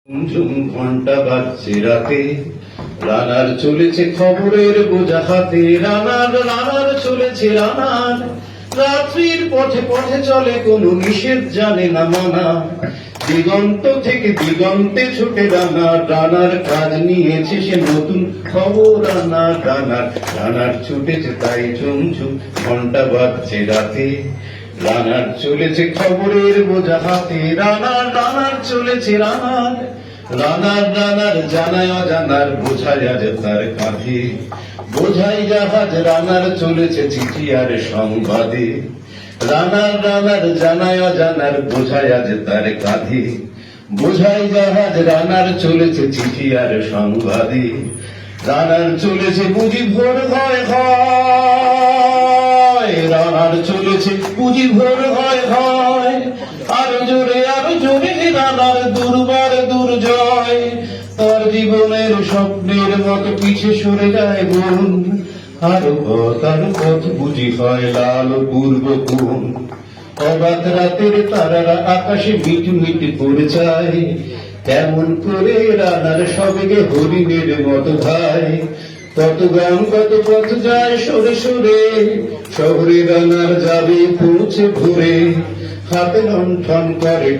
ঝুম ঘন্টা বাজছে রাতে, রানার চলেছে খবরের বোঝা হাতে। রানার চলেছে রানার, রাত্রির পথে পথে চলে কোনো নিষেধ জানে না মানা। দিগন্ত থেকে দিগন্তে ছুটে রানার কাজ নিয়েছে সে নতুন খবর। রানার ছুটেছে তাই ঝুমঝুম ঘন্টা বাজছে রাতে। রানার চলেছে খবরের বোঝা হাতে। রানার চলেছে রানার জানায় অজানার বোঝায় আজ তার কাঁধে। বোঝাই জাহাজ রানার চলেছে চিঠি আর সংবাদে। রানার জানায় অজানার বোঝায় আজ তার কাঁধে। বোঝাই জাহাজ রানার চলেছে চিঠি আর সংবাদে। রানার চলেছে বুঝি ভোর হয় হয়। রানার চলেছে বুঝি ভোর হয় হয়। আরো জোরে রানার দুর্বার দুর্জয়। তার জীবনের স্বপ্নের মতো পিছে সরে যায় মন। আরো পথ বুঝি হয় লাল পূর্ব কোণ। অবাক রাতের তারারা আকাশে মিট পড়ে যায়। কেমন করে রানার সবেগে হরিণের মতো ভাই। কত গান কত পথ যায় সরে সরে, শহরে রানার যাবে পৌঁছে ভোরে। হাতে লণ্ঠন করে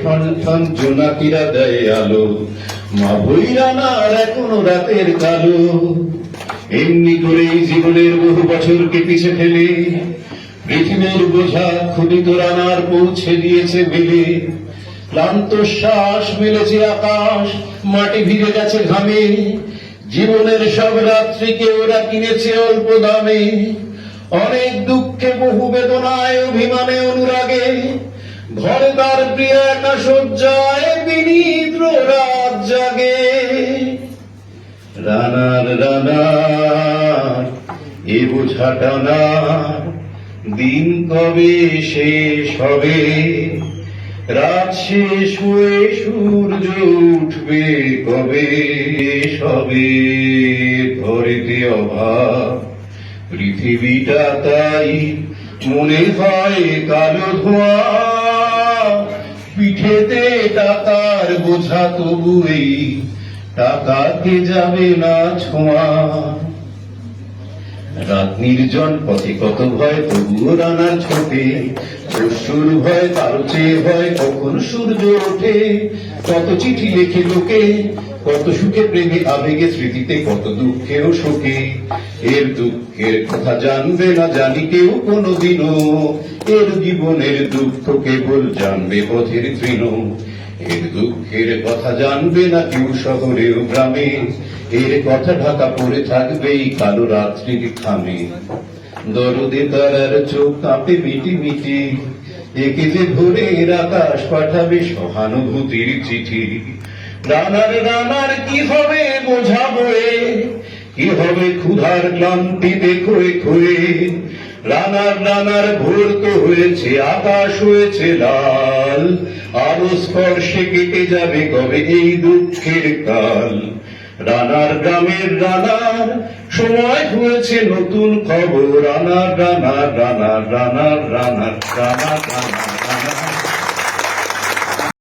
ঠন জোনাকিরা দেয় আলো। মা বই রানার এখনো রাতের কালো। এমনি করেই জীবনের বহু বছরকে পিছে ফেলে পৃথিবীর বোঝা ক্ষুদিত রানার পৌঁছে দিয়েছে বেলে। ক্লান্ত শ্বাস মেলেছে আকাশ, মাটি ভিজে গেছে ঘামে। জীবনের সব রাত্রিকে ওরা কিনেছে অল্প দামে। অনেক দুঃখে বহু বেদনায় অভিমানে অনুরাগে। ঘরে তার প্রিয় একা শয্যায় বিনিদ্র রাত জাগে। রানার এ বোঝা টানার দিন কবে শেষ হবে। রাত শেষ হয়ে সূর্য উঠবে কবে। সবে ধরেতে অভাব পৃথিবীটা তাই মনে হয় কালো ধোঁয়া। পিঠেতে টাকার বোঝা তবু এই টাকাকে যাবে না ছোঁয়া। রাত নির্জন পথে কত ভয় তবুও রানার ছোটে। পরশুর ভয় কারো চেয়ে ভয় কখন সূর্য ওঠে। কত চিঠি লেখে লোকে, কত সুখে প্রেমে আবেগে স্মৃতিতে, কত দুঃখে ও শোকে। এর দুঃখের কথা জানবে না জানি কেউ কোনোদিনও। এর জীবনের দুঃখ কেবল জানবে পথের তৃণ। এর দুঃখের কথা জানবে না কেউ শহরে ও গ্রামে। এর কথা ঢাকা পড়ে থাকবেই কালো রাত্রির খামে। দরদে তারার চোখ কাঁপে মিটি। একে যে ভোরের আকাশ পাঠাবে সহানুভূতির চিঠি। রানার কি হবে বোঝা বয়ে, কি হবে ক্ষুধার ক্লান্তিতে খোয়ে। রানার ভোর তো হয়েছে, আকাশ হয়েছে লাল। আরো স্পর্শে কেটে যাবে কবে এই দুঃখের কাল। রানার গ্রামের রানার সময় হয়েছে নতুন খবর। রানার